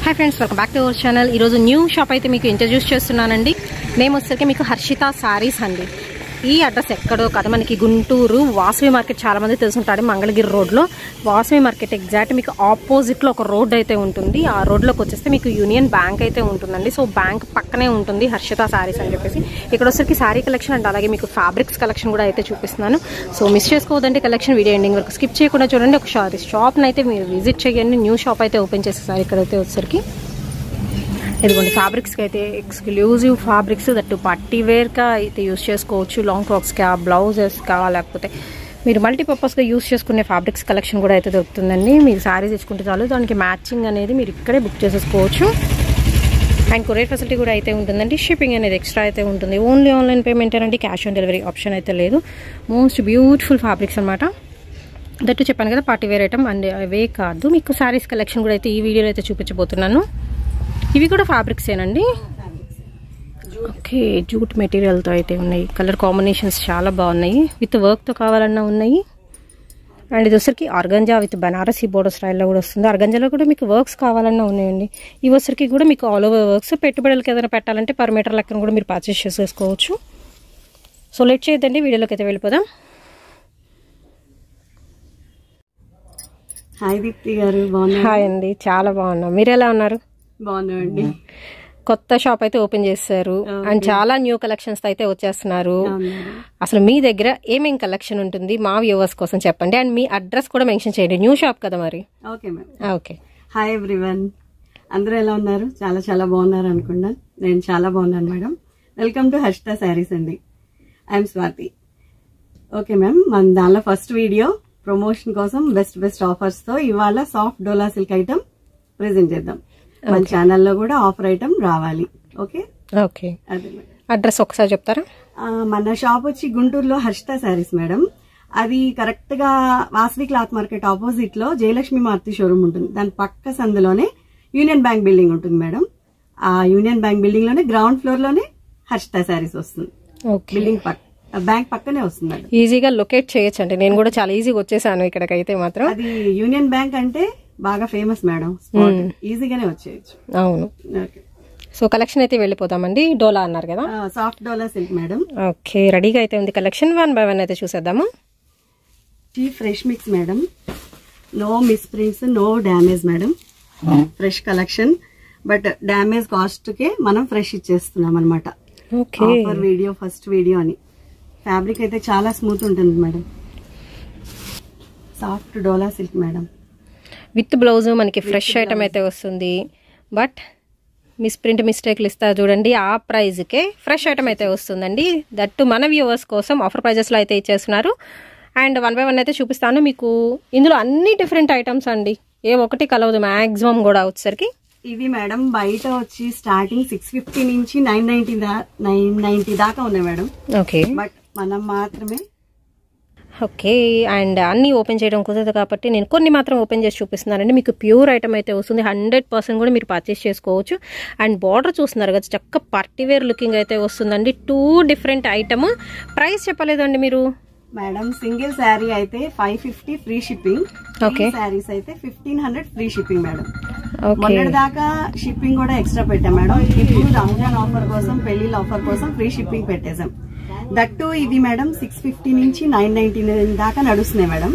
Hi friends welcome back to our channel new shop అయితే మీకు introduce చేస్తున్నానండి। మేము వచ్చేసరికి మీకు హర్షిత సారీస్ అండి। ఈ అడ్రస్ ఎక్కడో కదా మనకి గుంటూరు వాసవి మార్కెట్ చాలా మంది తెలుసుంటారు। మంగళగిరి రోడ్ లో వాసవి మార్కెట్ ఎగ్జాక్ట్ మీకు ఆపోజిట్ లో ఒక రోడ్ అయితే ఉంటుంది। ఆ రోడ్ లోకి వచ్చేస్తే మీకు యూనియన్ బ్యాంక్ అయితే ఉంటుందండి। సో బ్యాంక్ పక్కనే ఉంటుంది హర్షిత సారీస్ అని చెప్పేసి। ఇక్కడ వచ్చేసరికి సారీ కలెక్షన్ అండ్ అలాగే మీకు ఫ్యాబ్రిక్స్ కలెక్షన్ కూడా అయితే చూపిస్తున్నాను। సో మిస్ చేసుకోవద్దండి కలెక్షన్, వీడియో ఎండింగ్ వరకు స్కిప్ చేయకుండా చూడండి। ఒకసారి షాప్ అయితే మీరు విజిట్ చేయండి। న్యూ షాప్ అయితే ఓపెన్ చేసేసారు। ఇక్కడైతే వచ్చేసరికి ఇదిగోండి ఫ్యాబ్రిక్స్ కి అయితే exclusive fabrics that party wear కా అయితే యూస్ చేసుకోవచ్చు। లాంగ్ ఫ్రాక్స్ కా, బ్లౌజెస్ కా, లేకపోతే మీరు మల్టీపర్పస్ గా యూస్ చేసుకునే ఫ్యాబ్రిక్స్ కలెక్షన్ కూడా అయితే దొరుకుతుందండి। మీరు సారీస్ తెచ్చుకుంటే చాలు, దానికి మ్యాచింగ్ అనేది మీరు ఇక్కడే బుక్ చేసేసుకోవచ్చు। అండ్ కొరియర్ ఫెసిలిటీ కూడా అయితే ఉంటుందండి। షిప్పింగ్ అనేది ఎక్స్ట్రా అయితే ఉంటుంది। ఓన్లీ ఆన్లైన్ పేమెంట్ అండి, క్యాష్ ఆన్ డెలివరీ ఆప్షన్ అయితే లేదు। మోస్ట్ బ్యూటిఫుల్ ఫ్యాబ్రిక్స్ అనమాట। దట్టు చెప్పాను కదా పార్టీ వేర్ ఐటమ్ అండ్ అవే కాదు, మీకు సారీస్ కలెక్షన్ కూడా అయితే ఈ వీడియోలో అయితే చూపించబోతున్నాను। ఇవి కూడా ఫ్యాబ్రిక్స్ ఏనండి। ఓకే, జూట్ మెటీరియల్ తో అయితే ఉన్నాయి। కలర్ కాంబినేషన్స్ చాలా బాగున్నాయి। విత్ వర్క్ తో కావాలన్నా ఉన్నాయి। అండ్ ఇది వచ్చరికి ఆర్గంజా విత్ బనారసీ బోర్డర్ స్టైల్లో కూడా వస్తుంది। ఆర్గంజాలో కూడా మీకు వర్క్స్ కావాలన్నా ఉన్నాయండి। ఇవి వచ్చరికి కూడా మీకు ఆల్ ఓవర్ వర్క్స్, పెట్టుబడులకి ఏదైనా పెట్టాలంటే పర్ మీటర్ లెక్కన కూడా మీరు పర్చేస్ చేసేసుకోవచ్చు। సో లెట్ చేయొద్దండి, వీడియోలోకి అయితే వెళ్ళిపోదాం। హాయ్ దీప్తి గారు, బాగున్నారు? హాయ్ అండి, చాలా బాగున్నాం। మీరు ఎలా ఉన్నారు? బాగున్నామండి। కొత్త షాప్ అయితే ఓపెన్ చేశారు అండ్ చాలా న్యూ కలెక్షన్స్ అయితే వచ్చేస్తున్నారు। అసలు మీ దగ్గర ఏమేం కలెక్షన్ ఉంటుంది మా వ్యూవర్స్ కోసం చెప్పండి। అండ్ మీ అడ్రస్ కూడా మెన్షన్ చేయండి, న్యూ షాప్ కదా మరి। Okay ma'am, okay. Hi everyone, అందరూ ఎలా ఉన్నారు? చాలా చాలా బాగున్నారు అనుకున్నాను। నేను చాలా బాగున్నాను madam. Welcome to Harshita Sarees అండి। ఐఎమ్ స్వాతి। ఓకే మ్యామ్, మన దానిలో ఫస్ట్ వీడియో ప్రమోషన్ కోసం బెస్ట్ ఆఫర్స్ తో ఇవాళ సాఫ్ట్ డోలా సిల్క్ ఐటమ్ ప్రెజెంట్ చేద్దాం। మన ఛానల్లో కూడా ఆఫర్ ఐటమ్ రావాలి। ఓకే ఓకే, అడ్రస్ ఒకసారి చెప్తారా? మన షాప్ వచ్చి గుంటూరులో హర్షిత శారీస్ మేడం। అది కరెక్ట్ గా వాసవి క్లాత్ మార్కెట్ ఆపోజిట్ లో జయలక్ష్మి మారుతి షోరూమ్ ఉంటుంది। దాని పక్క సందులోనే యూనియన్ బ్యాంక్ బిల్డింగ్ ఉంటుంది మేడం। ఆ యూనియన్ బ్యాంక్ బిల్డింగ్ లోనే గ్రౌండ్ ఫ్లోర్ లోనే హర్షిత శారీస్ వస్తుంది। బిల్డింగ్ బ్యాంక్ పక్కనే వస్తుంది మేడం। ఈజీగా లొకేట్ చేయొచ్చు అంటే నేను కూడా చాలా ఈజీగా వచ్చేసాను ఇక్కడికైతే మాత్రం। అది యూనియన్ బ్యాంక్ అంటే బాగా ఫేమస్ మేడం, ఈజీగానే వచ్చేయచ్చు। అవును, సో కలెక్షన్ అయితే వెళ్ళిపోతామండి। డోలా అన్నారు కదా, సాఫ్ట్ డోలా సిల్క్ మేడం। ఓకే, రెడీగా అయితే ఉంది కలెక్షన్, 1 by 1 అయితే చూసేద్దాము। Fresh mix madam, no miss prints, no damage madam. Fresh collection, but damage cost కే మనం ఫ్రెష్ ఇచ్చేస్తున్నాం అనమాట। ఆఫర్ వీడియో, ఫస్ట్ వీడియో అని। ఫ్యాబ్రిక్ అయితే చాలా స్మూత్ ఉంటుంది madam. Soft dola silk madam, with blouse మనకి ఫ్రెష్ ఐటమ్ అయితే వస్తుంది। బట్ మిస్ప్రింట్ మిస్టేక్లు ఇస్తారు చూడండి, ఆ ప్రైజ్కే ఫ్రెష్ ఐటమ్ అయితే వస్తుందండి। దట్టు మన వ్యూవర్స్ కోసం ఆఫర్ ప్రైజెస్లో అయితే ఇచ్చేస్తున్నారు। అండ్ 1 by 1 అయితే చూపిస్తాను మీకు। ఇందులో అన్ని డిఫరెంట్ ఐటమ్స్ అండి, ఏ ఒకటి కలవదు మ్యాక్సిమం కూడా వచ్చేసరికి। ఇవి మేడం బయట వచ్చి స్టార్టింగ్ 650 నుంచి 990 దాకా ఉన్నాయి మేడం। ఓకే, బట్ మనం మాత్రమే ఓకే। అండ్ అన్ని ఓపెన్ చేయడం కుదరదు కాబట్టి నేను కొన్ని మాత్రం ఓపెన్ చేసి చూపిస్తున్నానండి। మీకు ప్యూర్ ఐటమ్ అయితే వస్తుంది, 100% కూడా మీరు పర్చేస్ చేసుకోవచ్చు। అండ్ బార్డర్ చూస్తున్నారు కదా, చక్క పార్టీ వేర్ లుకింగ్ అయితే వస్తుందండి। 2 డిఫరెంట్ ఐటమ్। ప్రైస్ చెప్పలేదండి మీరు మేడం? సింగిల్ శారీ అయితే 550 ఫ్రీ షిప్పింగ్, శారీస్ అయితే 1500 ఫ్రీ షిప్పింగ్ మేడం। మొన్నటి దాకా షిప్పింగ్ కూడా ఎక్స్ట్రా పెట్టాం మేడం। ఇప్పుడు రంజాన్ ఆఫర్ కోసం, పెళ్లిళ్ళ ఆఫర్ కోసం ఫ్రీ షిప్పింగ్ పెట్టేసాం। దట్టు ఇది మేడం 650 నుంచి 999 దాకా నడుస్తున్నాయి మేడం।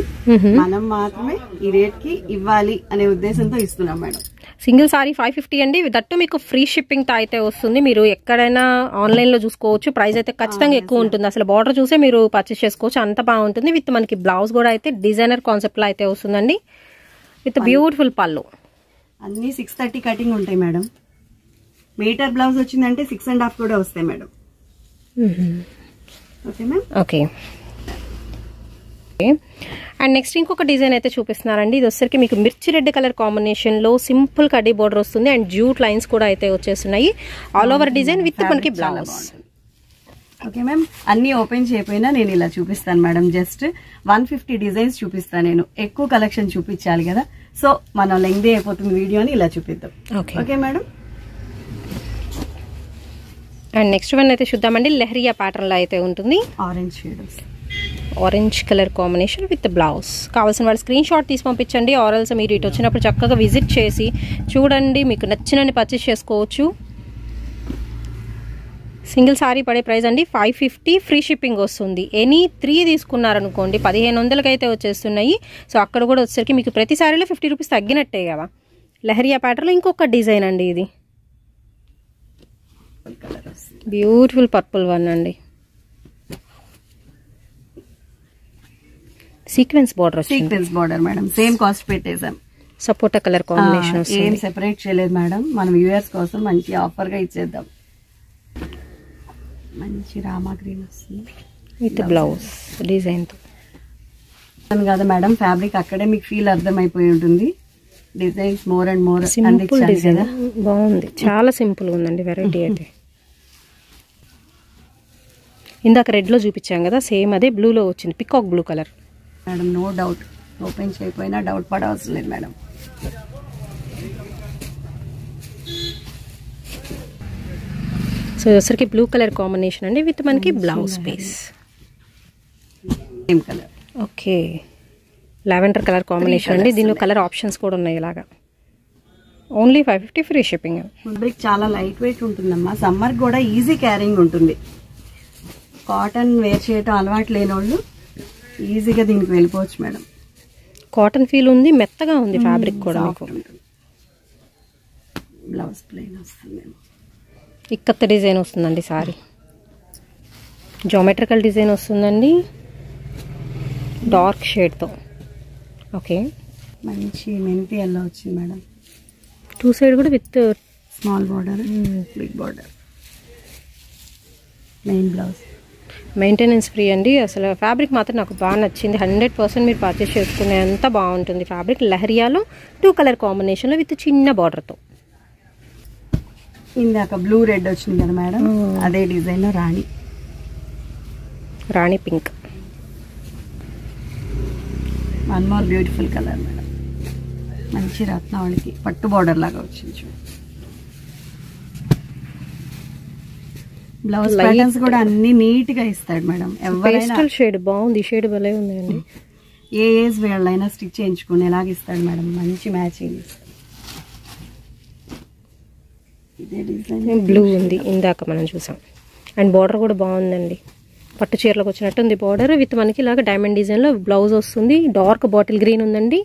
మనం మాత్రమే ఈ రేట్ కి ఇవ్వాలి అనే ఉద్దేశంతో ఇస్తున్నాం మేడం। సింగిల్ సారీ 550 అండి, దట్టు మీకు ఫ్రీ షిప్పింగ్ తో అయితే వస్తుంది। మీరు ఎక్కడైనా ఆన్లైన్ లో చూసుకోవచ్చు, ప్రైస్ అయితే ఖచ్చితంగా ఎక్కువ ఉంటుంది। అసలు బార్డర్ చూసే మీరు పర్చేస్ చేసుకోవచ్చు, అంత బాగుంటుంది। విత్ మనకి బ్లౌజ్ కూడా అయితే డిజైనర్ కాన్సెప్ట్ లో అయితే వస్తుందండి, విత్ బ్యూటిఫుల్ పళ్ళు। అన్ని 630 కటింగ్ ఉంటాయి మేడం। మీటర్ బ్లౌజ్ వచ్చిందంటే 6.5 కూడా వస్తాయి madam. Okay ma'am, okay. And next ఇంకొక డిజైన్ అయితే చూపిస్తున్నారండి। ఇది వచ్చరికి మీకు మిర్చి రెడ్ కలర్ కాంబినేషన్ లో సింపుల్ కడ్డీ బోర్డర్ వస్తుంది అండ్ జూట్ లైన్స్ కూడా అయితే వచ్చేస్తున్నాయి। ఆల్ ఓవర్ డిజైన్ విత్ మనకి బ్లౌజ్। ఓకే మ్యామ్, అన్ని ఓపెన్ చేయకపోయినా నేను ఇలా చూపిస్తాను మేడం। జస్ట్ 150 డిజైన్స్ చూపిస్తాను నేను, ఎక్కువ కలెక్షన్ చూపించాలి కదా, సో మనం లెంగ్తీ అయిపోతుంది వీడియో అని ఇలా చూపిద్దాం। Okay madam. And next one అయితే చూద్దామండి, లెహరియా ప్యాటర్న్ లో అయితే ఉంటుంది। Orange shade orange colour combination with blouse. కావాల్సిన వాళ్ళు స్క్రీన్ షాట్ తీసి పంపించండి. ఆర్ఎల్స్ మీరు ఇటు వచ్చినప్పుడు చక్కగా విజిట్ చేసి చూడండి, మీకు నచ్చినని పర్చేస్ చేసుకోవచ్చు. సింగిల్ సారీ పడే ప్రైస్ అండి 550, ఫ్రీ షిప్పింగ్ వస్తుంది. ఎనీ 3 తీసుకున్నారనుకోండి 1500కి అయితే వచ్చేస్తున్నాయి. సో అక్కడ కూడా వచ్చేసరికి మీకు ప్రతి సారీలో 50 రూపీస్ తగ్గినట్టే కదా. లహరియా ప్యాటర్న్లో ఇంకొక డిజైన్ అండి, ఇది బ్యూటిఫుల్ పర్పుల్ వన్ అండి. Sequence border, sequence border madam, same cost పెట్టేసాం. సపోటా కలర్ కాంబినేషన్ వస్తుంది. ఏం సెపరేట్ చేయలేదు మేడం, మన వ్యూయర్స్ కోసం మంచి ఆఫర్ గా ఇచ్చేద్దాం. మంచి రామా గ్రీన్ వస్తుంది విత్ బ్లౌజ్ డిజైన్ తో కదా మేడం. ఫ్యాబ్రిక్ అక్కడే మీకు ఫీల్ అర్థమైపోయి ఉంటుంది. Designs more and more simple design బాగుంది, చాలా సింపుల్ ఉందండి వెరైటీ అయితే. ఇందాక రెడ్ లో చూపించాం కదా, సేమ్ అదే బ్లూ లో వచ్చింది, peacock blue colour madam. No doubt, open చేయకపోయినా డౌట్ పడవలసిన లేదు మేడం. సో వచ్చరికి బ్లూ కలర్ కాంబినేషన్ అండి విత్ మనకి blouse piece. Same colour. Okay, lavender colour combination అండి. దీనిలో కలర్ ఆప్షన్స్ కూడా ఉన్నాయి. ఇలాగా ఓన్లీ 550, ఫ్రీ షిప్పింగ్. ఫ్యాబ్రిక్ చాలా లైట్ వెయిట్ ఉంటుందమ్మా, సమ్మర్ కూడా ఈజీ క్యారింగ్ ఉంటుంది. కాటన్ వేర్ చేయటం అలవాటు లేని వాళ్ళు ఈజీగా దీనికి వెళ్ళిపోవచ్చు మేడం. కాటన్ ఫీల్ ఉంది, మెత్తగా ఉంది ఫ్యాబ్రిక్ కూడా. మీకు బ్లౌజ్ ప్లెయిన్ వస్తుంది, ఇక్కత్త డిజైన్ వస్తుందండి. సారీ జామెట్రికల్ డిజైన్ వస్తుందండి, డార్క్ షేడ్తో. ఓకే, మంచి మెంతి ఎల్లో వచ్చింది మేడం. 2 సైడ్ కూడా with small border, big border. Main blouse. Maintenance free అండి. అసలు ఫ్యాబ్రిక్ మాత్రం నాకు బాగా నచ్చింది. 100% మీరు పర్చేస్ చేసుకునే అంత బాగుంటుంది ఫ్యాబ్రిక్. లహరియాలో 2 కలర్ కాంబినేషన్లో విత్ చిన్న బార్డర్తో. ఇందాక బ్లూ రెడ్ వచ్చింది కదా మేడం, అదే డిజైన్ లో rani pink. One more beautiful colour madam. మంచి రత్నావళికి పట్టు బార్డర్ లాగా వచ్చింది చూడండి. బ్లౌజ్ ప్యాటర్న్స్ కూడా అన్ని నీట్ గా ఇస్తాడు మేడం. ఎవరైనా షేడ్ బాగుంది, షేడ్ భలే ఉందండి. ఏ ఏజ్ వాళ్ళైనా స్టిచ్ చేయించుకునేలాగా ఇస్తాడు మేడం. మంచి మ్యాచింగ్ ఇస్తాడు. ఇదే డిజైన్ బ్లూ ఉంది, ఇందాక మనం చూసాం. అండ్ బార్డర్ కూడా బాగుందండి, పట్టు చీరలకు వచ్చినట్టుంది బార్డర్. విత్ మనకి ఇలాగ డైమండ్ డిజైన్లో బ్లౌజ్ వస్తుంది. డార్క్ బాటిల్ గ్రీన్ ఉందండి,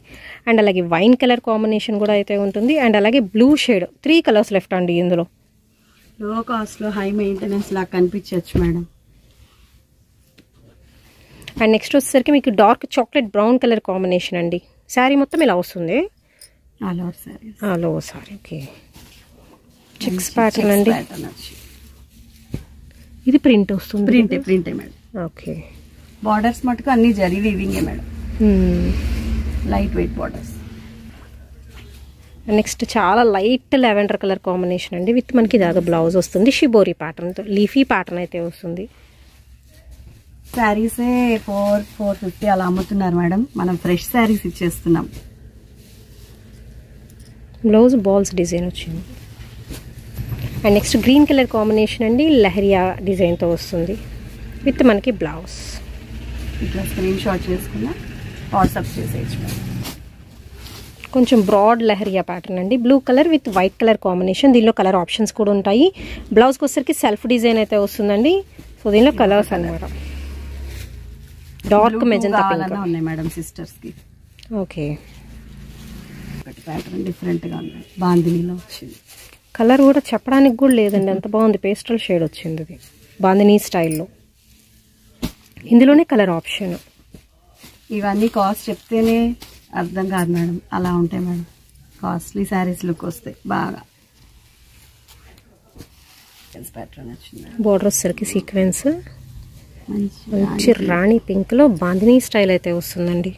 అండ్ అలాగే వైన్ కలర్ కాంబినేషన్ కూడా అయితే ఉంటుంది. అండ్ అలాగే బ్లూ షేడ్, 3 కలర్స్ లెఫ్ట్ అండి ఇందులో. లో కాస్ట్ లో హై మెయింటెనెన్స్ లాగా కనిపించవచ్చు మేడం. అండ్ నెక్స్ట్ వచ్చేసరికి మీకు dark chocolate brown colour combination అండి. శారీ మొత్తం ఇలా వస్తుంది, all over sorry. Okay, checks pattern అండి. ఇది ప్రింట్ వస్తుంది, ప్రింటే మేడం. ఓకే, బార్డర్స్ మటుకు అన్ని జరీ వీవింగే madam, light weight borders. Next చాలా లైట్ లావెండర్ కలర్ కాంబినేషన్ అండి విత్ మనకి దాకా బ్లౌజ్ వస్తుంది. షిబోరి ప్యాటర్న్తో లీఫీ ప్యాటర్న్ అయితే వస్తుంది. శారీసే 450 అలా అమ్ముతున్నారు మేడం, మనం ఫ్రెష్ శారీస్ ఇచ్చేస్తున్నాం. బ్లౌజ్ బాల్స్ డిజైన్ వచ్చింది. And next green colour combination అండి, లహరియా డిజైన్తో వస్తుంది విత్ మనకి బ్లౌజ్. ఇట్లా స్క్రీన్ షాట్ చేసుకున్నా వాట్సాప్ చేసేయచ్చు. కొంచెం బ్రాడ్ లహరియా ప్యాటర్న్ అండి, blue colour with white colour combination. దీనిలో కలర్ ఆప్షన్స్ కూడా ఉంటాయి. బ్లౌజ్కి వచ్చేసరికి సెల్ఫ్ డిజైన్ అయితే వస్తుందండి. సో దీనిలో కలర్స్ అన్నమాట, డార్క్ మెజంతా పింక్ ఉన్నాయి మేడం సిస్టర్స్ కి. ఓకే, ప్యాటర్న్ డిఫరెంట్ గా ఉంది, బాందినీలో వచ్చింది. కలర్ కూడా చెప్పడానికి కూడా లేదండి, అంత బాగుంది. పేస్టల్ షేడ్ వచ్చింది, ఇది బాందినీ స్టైల్లో. ఇందులోనే కలర్ ఆప్షన్. ఇవన్నీ కాస్ట్ చెప్తేనే అర్థం కాదు మేడం, అలా ఉంటాయి మేడం. కాస్ట్లీ శారీస్ లుక్ వస్తాయి బాగా. ప్యాటర్న్ వచ్చింది, బోర్డర్ వచ్చేసరికి సీక్వెన్స్ మంచి రాణి పింక్ లో బాందినీ స్టైల్ అయితే వస్తుందండి.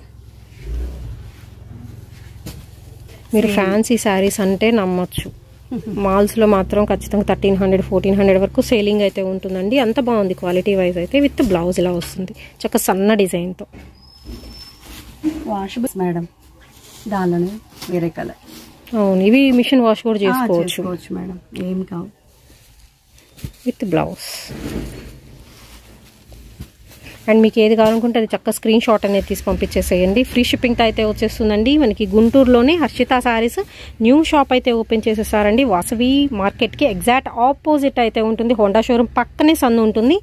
మీరు ఫ్యాన్సీ శారీస్ అంటే నమ్మొచ్చు, మాల్స్లో మాత్రం ఖచ్చితంగా 1300, 1400 వరకు సేలింగ్ అయితే ఉంటుందండి. అంత బాగుంది క్వాలిటీ వైజ్ అయితే. విత్ బ్లౌజ్ ఇలా వస్తుంది చక్కగా సన్న డిజైన్తో. వాష్ మేడం, దానిలోనే వేరే కలర్. అవును, ఇవి మిషన్ వాష్ కూడా చేసుకోవచ్చు మేడం, ఏం కావు. With blouse. అండ్ మీకు ఏది కావాలనుకుంటే అది చక్కగా స్క్రీన్ షాట్ అనేది తీసి పంపించేసేయండి. ఫ్రీ షిప్పింగ్తో అయితే వచ్చేస్తుందండి. మనకి గుంటూరులోనే హర్షిత సారీస్ న్యూ షాప్ అయితే ఓపెన్ చేసేసారండి. వాసవి మార్కెట్కి ఎగ్జాక్ట్ ఆపోజిట్ అయితే ఉంటుంది. హోండా షోరూమ్ పక్కనే సందు ఉంటుంది.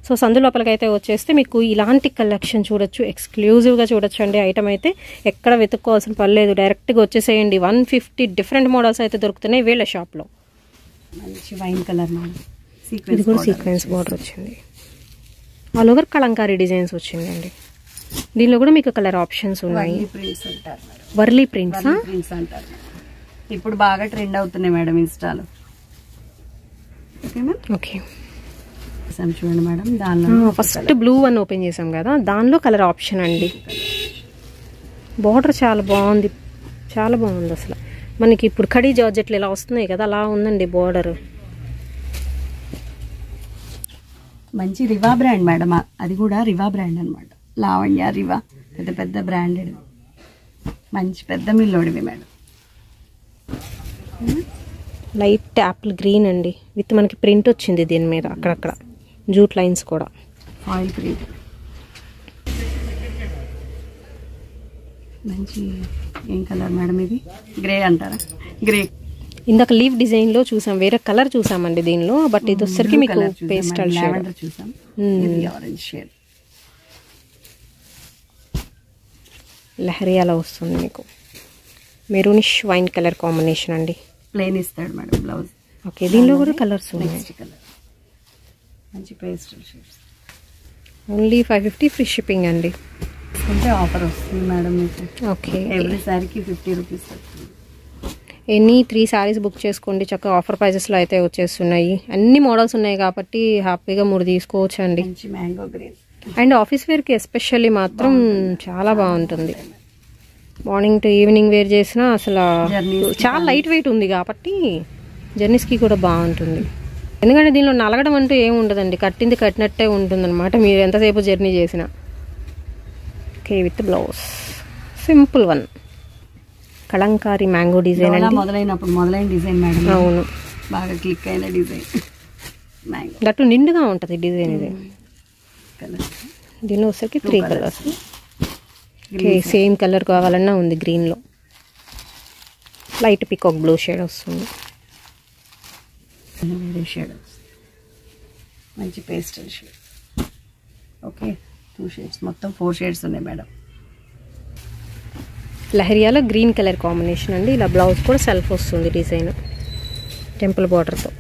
సో సందు లోపలికి అయితే వచ్చేస్తే మీకు ఇలాంటి కలెక్షన్ చూడొచ్చు, ఎక్స్క్లూజివ్గా చూడొచ్చు అండి. ఐటమ్ అయితే ఎక్కడ వెతుక్కోవాల్సిన పర్లేదు, డైరెక్ట్గా వచ్చేసేయండి. 150 డిఫరెంట్ మోడల్స్ అయితే దొరుకుతున్నాయి వీళ్ళ షాప్లో. మంచి వైన్ కలర్ ఇది కూడా సీక్వెన్స్ బార్డర్ వచ్చింది. ఆల్ ఓవర్ కలంకారీ డిజైన్స్ వచ్చిందండి. దీనిలో కూడా మీకు కలర్ ఆప్షన్స్ ఉన్నాయి. వర్లీ ప్రింట్స్ అంటారు. ఇప్పుడు బాగా ట్రెండ్ అవుతున్నాయి మేడం ఇన్స్టాలో. ఓకే చూడండి మేడం, దానిలో ఫస్ట్ బ్లూ వన్ ఓపెన్ చేసాం కదా, దానిలో కలర్ ఆప్షన్ అండి. బార్డర్ చాలా బాగుంది, చాలా బాగుంది అసలు. మనకి ఇప్పుడు కడీ జార్జెట్లు ఇలా వస్తున్నాయి కదా, అలా ఉందండి బార్డర్. మంచి రివా బ్రాండ్ మేడం, అది కూడా రివా బ్రాండ్ అనమాట. లావణ్య రివా పెద్ద పెద్ద బ్రాండెడ్, మంచి పెద్ద మిల్లోడివి మేడం. లైట్ యాపిల్ గ్రీన్ అండి, విత్ మనకి ప్రింట్ వచ్చింది దీని మీద అక్కడక్కడ జూట్ లైన్స్ కూడా. ఆయిల్ ప్రింట్ మంచి. ఏం కలర్ మేడం ఇది? గ్రే అంటారా? గ్రే. ఇందాక లీవ్ డిజైన్ లో చూసాం, వేరే కలర్ చూసామండి దీనిలో. బట్ ఇది వచ్చరికి మీకు పేస్టల్ షేడ్ చూసాం. ఆరెంజ్ షేడ్ లహరియాలో వస్తుంది మీకు. మెరూనిష్ వైన్ కలర్ కాంబినేషన్ అండి. ప్లెయిన్ ఇస్తాడు మేడం బ్లౌజ్. ఓకే, దీనిలో కూడా కలర్స్ ఉన్నాయి. మంచి pastel shades. Only 550 free shipping అండి. అంటే ఆఫర్ వస్తుంది మేడం మీకు. ఓకే, ఎవ్రీ సారీకి 50 రూపీస్ వస్తుంది. ఎనీ 3 సారీస్ బుక్ చేసుకోండి, చక్కగా ఆఫర్ ప్రైజెస్లో అయితే వచ్చేస్తున్నాయి. అన్ని మోడల్స్ ఉన్నాయి కాబట్టి హ్యాపీగా 3 తీసుకోవచ్చు అండి. మంచి మ్యాంగో గ్రీన్. అండ్ ఆఫీస్ వేర్కి ఎస్పెషల్లీ మాత్రం చాలా బాగుంటుంది. మార్నింగ్ టు ఈవినింగ్ వేర్ చేసినా అసలు చాలా లైట్ వెయిట్ ఉంది కాబట్టి జర్నీస్కి కూడా బాగుంటుంది. ఎందుకంటే దీనిలో నలగడం అంటూ ఏమి ఉండదండి, కట్టింది కట్టినట్టే ఉంటుంది అనమాట మీరు ఎంతసేపు జర్నీ చేసినా. Okay, with blouse simple one. Kalamkari mango design అండి. మొదలైన డిజైన్ మేడం. అవును, బాగా క్లిక్ అయిన డిజైన్. మ్యాంగో దట్టు నిండుగా ఉంటుంది డిజైన్ ఇది. దీనిలో వచ్చేసరికి 3 కలర్స్. ఓకే, సేమ్ కలర్ కావాలన్నా ఉంది. గ్రీన్లో లైట్ పికాక్ బ్లూ షేడ్ వస్తుంది. వేరే షేడ్ మంచి పేస్టల్ షేడ్. ఓకే, 2 షేడ్స్, మొత్తం 4 షేడ్స్ ఉన్నాయి మేడం. లహరియాలో గ్రీన్ కలర్ కాంబినేషన్ అండి. ఇలా బ్లౌజ్ కూడా సెల్ఫ్ వస్తుంది డిజైన్ టెంపుల్ బార్డర్తో.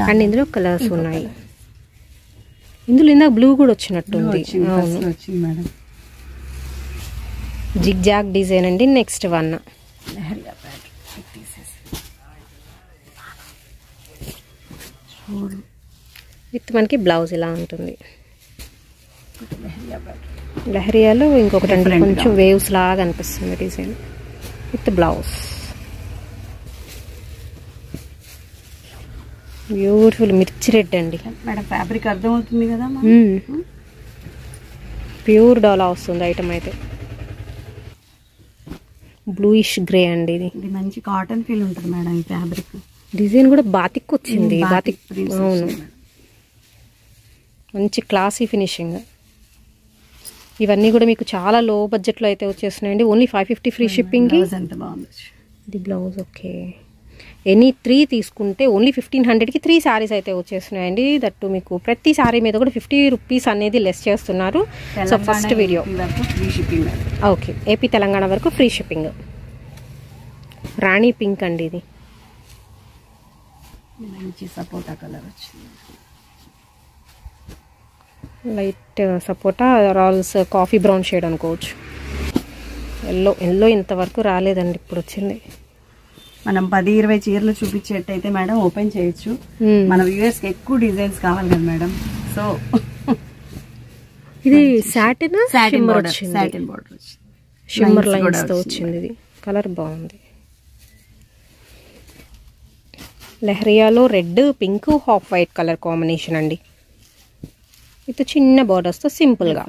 అండ్ ఇందులో కలర్స్ ఉన్నాయి. ఇందులో ఇందాక బ్లూ కూడా వచ్చినట్టుంది. వచ్చింది మేడం. జిగ్ జాగ్ డిజైన్ అండి. నెక్స్ట్ వన్ లహరియా విత్ మనకి బ్లౌజ్ ఇలా ఉంటుంది. లహరియాలో ఇంకొకటి అంటే కొంచెం వేవ్స్ లాగా అనిపిస్తుంది డిజైన్ విత్ బ్లౌజ్. బ్యూటిఫుల్ మిర్చి రెడ్ అండి మేడం. ఫ్యాబ్రిక్ అర్థమవుతుంది కదా, ప్యూర్ డోలా వస్తుంది ఐటమ్ అయితే. బ్లూయిష్ గ్రే అండి. ఇది మంచి కాటన్ ఫీల్ ఉంటుంది మేడం. ఈ ఫ్యాబ్రిక్ డిజైన్ కూడా బాతిక్ వచ్చింది. బాతిక్, అవును, మంచి క్లాసీ ఫినిషింగ్. ఇవన్నీ కూడా మీకు చాలా లో బడ్జెట్లో అయితే వచ్చేస్తున్నాయండి. Only 550 free shipping. ఎంత బాగుంది ఇది బ్లౌజ్. ఓకే, ఎనీ 3 తీసుకుంటే ఓన్లీ 1500కి 3 సారీస్ అయితే వచ్చేస్తున్నాయండి. దట్టు మీకు ప్రతి సారీ మీద కూడా 50 రూపీస్ అనేది లెస్ చేస్తున్నారు. So first video free shipping. Okay, AP Telangana వరకు ఫ్రీ షిప్పింగ్. రాణి పింక్ అండి. ఇది మంచి సపోటా కలర్ వచ్చింది. లైట్ సపోటా రాల్స్ కాఫీ బ్రౌన్ షేడ్ అనుకోవచ్చు. ఎల్లో ఇంతవరకు రాలేదండి, ఇప్పుడు వచ్చింది. మనం 10-20 చీరలు చూపించేటైతే మేడం ఓపెన్ చేయొచ్చు. మన వ్యూవర్స్ కి ఎక్కువ డిజైన్స్ కావాలి కదా మేడం. సో ఇది సాటిన్ బోర్డర్ షిమ్మర్ లైన్స్ తో వచ్చింది. ఇది కలర్ బాగుంది. లెహరియాలో red, pink, half white colour combination అండి. ఇది చిన్న బోర్డర్స్ తో సింపుల్ గా.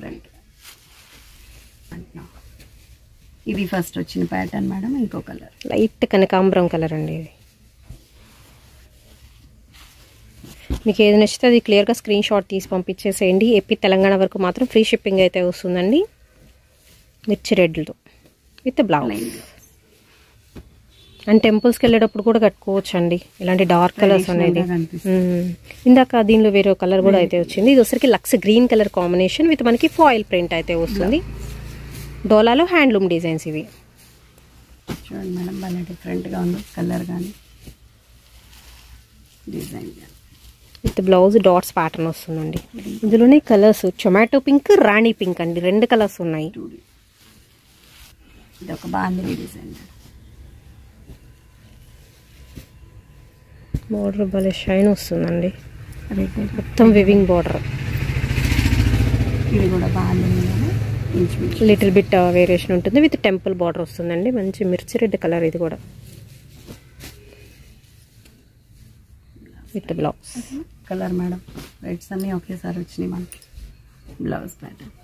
ఇది ఫస్ట్ వచ్చిన ప్యాటర్న్ మేడం. ఇంకో కలర్ లైట్ కనకాంబరం కలర్ అండి. ఇది మీకు ఏది నచ్చితే అది క్లియర్గా స్క్రీన్ షాట్ తీసి పంపించేసేయండి. ఏపీ తెలంగాణ వరకు మాత్రం ఫ్రీ షిప్పింగ్ అయితే వస్తుందండి. మిర్చి రెడ్లతో విత్ బ్లౌజ్. అండ్ టెంపుల్స్కి వెళ్ళేటప్పుడు కూడా కట్టుకోవచ్చు అండి ఇలాంటి డార్క్ కలర్స్ అనేది. ఇందాక దీనిలో వేరే కలర్ కూడా అయితే వచ్చింది. ఇది వచ్చరికి lux green colour combination with మనకి ఫాయిల్ ప్రింట్ అయితే వస్తుంది. డోలాలో హ్యాండ్లూమ్ డిజైన్స్ ఇవి. చూడండి మేడం బాగా డిఫరెంట్గా ఉంది కలర్ కానీ design with blouse dots pattern వస్తుందండి. ఇందులోనే కలర్స్ టొమాటో పింక్, రాణి పింక్ అండి, 2 కలర్స్ ఉన్నాయి. ఇది ఒక బాందిని డిజైన్. బోర్డర్ భలే షైన్ వస్తుందండి, మొత్తం వివింగ్ బోర్డర్. ఇది కూడా బాందిని లిటిల్ బిట్ వేరియేషన్ ఉంటుంది విత్ టెంపుల్ బార్డర్ వస్తుందండి. మంచి మిర్చి రెడ్ కలర్ ఇది కూడా with blouse colour madam. Reds అన్నీ ఒకేసారి వచ్చినాయి మనకి. బ్లౌజ్ ప్యాటర్న్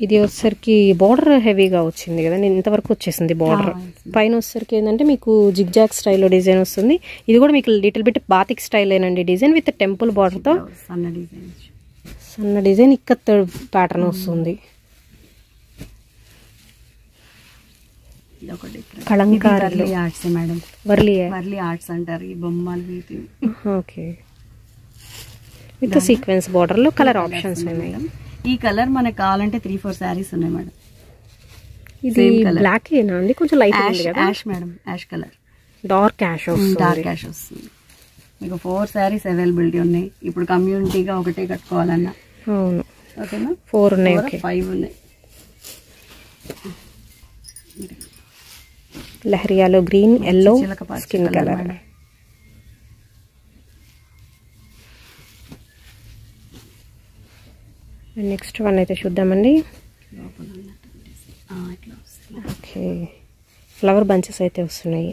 ఇది వచ్చేసరికి బార్డర్ హెవీగా వచ్చింది కదా, ఇంతవరకు వచ్చేసింది బార్డర్. పైన వచ్చేసరికి ఏంటంటే మీకు జిగ్జాగ్ స్టైల్లో డిజైన్ వస్తుంది. ఇది కూడా మీకు లిటిల్ బిట్ బాతిక్ స్టైల్ ఏనండి డిజైన్ విత్ టెంపుల్ బార్డర్తో సన్న డిజైన్ ఇక్కత్ ప్యాటర్న్ వస్తుంది. Kalamkari arts madam, Warli arts అంటారు ఈ బొమ్మలు. ఓకే విత్ సీక్వెన్స్ బార్డర్ లో కలర్ ఆప్షన్స్ ఉన్నాయి. ఈ కలర్ మనకు కావాలంటే 3-4 శారీస్ ఉన్నాయి మేడం. ఇది బ్లాక్ ఏనా అండి, కొంచెం light ash madam, ash colour, dark ash వస్తుంది. మీకు 4 శారీస్ అవైలబిలిటీ ఉన్నాయి. ఇప్పుడు కమ్యూనిటీగా ఒకటే కట్టుకోవాలన్నా. అవును ఓకేనా, 4 ఉన్నాయి, 5 ఉన్నాయి. లహరియాలో green, yellow, skin colour. Next one అయితే చూద్దామండి. ఓకే ఫ్లవర్ బంచెస్ అయితే వస్తున్నాయి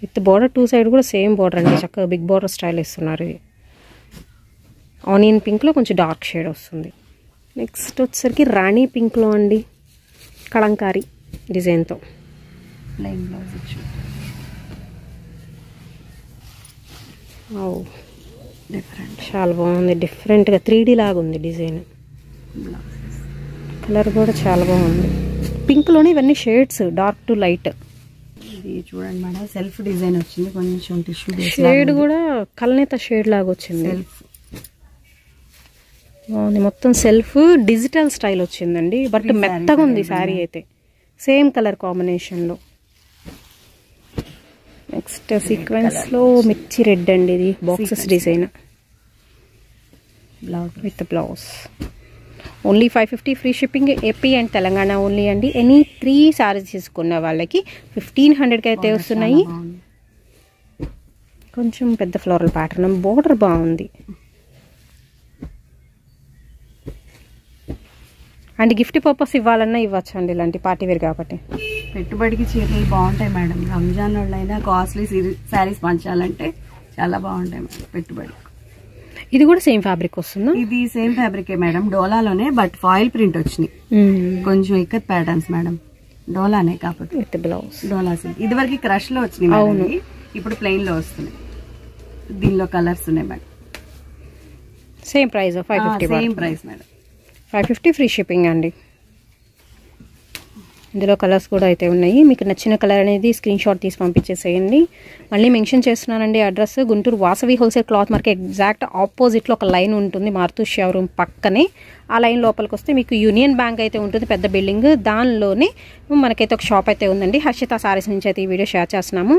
విత్ బార్డర్. 2 సైడ్ కూడా సేమ్ బార్డర్ అండి, చక్కగా బిగ్ బార్డర్ స్టైల్ ఇస్తున్నారు. ఇది ఆనియన్ పింక్లో కొంచెం డార్క్ షేడ్ వస్తుంది. నెక్స్ట్ వచ్చేసరికి రాణి పింక్లో అండి, కలంకారీ డిజైన్తో ప్లెయిన్ బ్లౌజ్ ఇచ్చు. డిఫరెంట్, చాలా బాగుంది, డిఫరెంట్గా 3D లాగా ఉంది డిజైన్. కలర్ కూడా చాలా బాగుంది. పింక్లోనే ఇవన్నీ షేడ్స్ డార్క్ టు లైట్. ఇది చూడండి మేడం, సెల్ఫ్ డిజైన్ వచ్చింది, కొంచెం టిష్యూ షేడ్ కూడా కల్నేత షేడ్ లాగా వచ్చింది. బాగుంది, మొత్తం సెల్ఫ్ డిజిటల్ స్టైల్ వచ్చిందండి. బట్ మెత్తగా ఉంది శారీ అయితే, సేమ్ కలర్ కాంబినేషన్లో. నెక్స్ట్ సీక్వెన్స్లో మిర్చి రెడ్ అండి, ఇది boxes design with blouse. Only 550 free shipping, AP and Telangana only అండి. ఎనీ 3 శారీస్ తీసుకున్న వాళ్ళకి 1500కి అయితే వస్తున్నాయి. కొంచెం పెద్ద ఫ్లోరల్ ప్యాటర్న్, బోర్డర్ బాగుంది. అండ్ గిఫ్ట్ పర్పస్ ఇవ్వాలన్నా ఇవ్వచ్చు అండి, ఇలాంటి పార్టీ వేర్ కాబట్టి. పెట్టుబడికి చీరలు బాగుంటాయి మేడం. రంజాన్ వాళ్ళైనా కాస్ట్లీ శారీస్ పంచాలంటే చాలా బాగుంటాయి మేడం పెట్టుబడి. ఇది కూడా సేమ్ ఫ్యాబ్రిక్ వస్తుందా? ఇది సేమ్ ఫ్యాబ్రికే మేడం, డోలాలోనే, బట్ ఫాయిల్ ప్రింట్ వచ్చినాయి. కొంచెం ఇక్కత్ ప్యాటర్న్స్ మేడం, డోలానే కాకపోతే విత్ బ్లౌజ్. డోలా ఇది వరకు క్రష్ లో వచ్చినాయి. అవును, ఇప్పుడు ప్లెయిన్ లో వస్తున్నాయి. దీనిలో కలర్స్ ఉన్నాయి madam. Same price 550. Same price madam, 550 free shipping అండి. ఇందులో కలర్స్ కూడా అయితే ఉన్నాయి. మీకు నచ్చిన కలర్ అనేది స్క్రీన్ షాట్ తీసి పంపించేసేయండి. మళ్ళీ మెన్షన్ చేస్తున్నానండి address, Guntur Vasavi wholesale cloth market exact ఆపోజిట్లో ఒక లైన్ ఉంటుంది, మారుతూ షోరూమ్ పక్కనే. ఆ లైన్ లోపలికి వస్తే మీకు యూనియన్ బ్యాంక్ అయితే ఉంటుంది, పెద్ద బిల్డింగ్. దానిలోనే మనకైతే ఒక షాప్ అయితే ఉందండి. హర్షిత సారీస్ నుంచి అయితే ఈ వీడియో షేర్ చేస్తున్నాము.